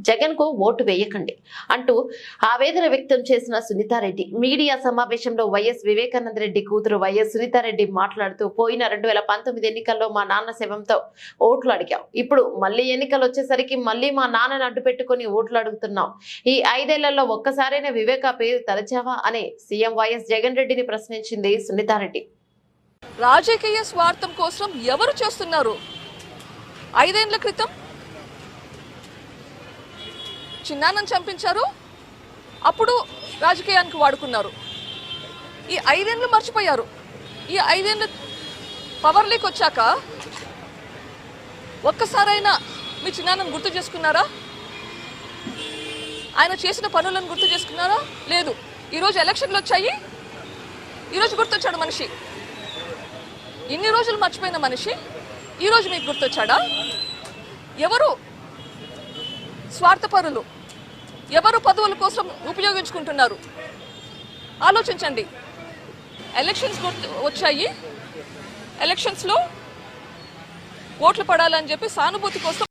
జగన్ కు ఓటు వేయకండి అంటూ ఆవేదన వ్యక్తం చేసిన సునీతారెడ్డి మీడియా సమావేశంలో వైఎస్ వివేకానంద రెడ్డి కూతురు వైఎస్ సునీతారెడ్డి మాట్లాడుతూ పోయిన 2019 ఎన్నికల్లో మా నాన్న శవంతో ఓట్లు అడిగాం. ఇప్పుడు మళ్ళీ ఎన్నికలు వచ్చేసరికి మళ్ళీ మా నాన్నను అడ్డు పెట్టుకుని ఓట్లు అడుగుతున్నాం. ఈ 5 ఏళ్లలో ఒక్కసారైనా వివేకా పేరు తలచావా అని సీఎం వైఎస్ జగన్ రెడ్డిని ప్రశ్నించింది సునీతారెడ్డి. రాజకీయ స్వార్థం కోసం ఎవరు చేస్తున్నారు? 5 ఏళ్ల క్రితం చిన్నాన్నను చంపించారు, అప్పుడు రాజకీయానికి వాడుకున్నారు. ఈ 5 ఏళ్ళు మర్చిపోయారు. ఈ 5 ఏళ్ళు పవర్లోకి వచ్చాక ఒక్కసారైనా మీ చిన్నాన్నను గుర్తు చేసుకున్నారా? ఆయన చేసిన పనులను గుర్తు చేసుకున్నారా? లేదు. ఈరోజు ఎలక్షన్లు వచ్చాయి, ఈరోజు గుర్తొచ్చాడు మనిషి. ఇన్ని రోజులు మర్చిపోయిన మనిషి ఈరోజు మీకు గుర్తొచ్చాడా? ఎవరు స్వార్థపరులు, ఎవరు పదవుల కోసం ఉపయోగించుకుంటున్నారు? ఆలోచించండి. ఎలక్షన్స్ వచ్చాయి, ఎలక్షన్స్లో ఓట్లు పడాలని చెప్పి సానుభూతి కోసం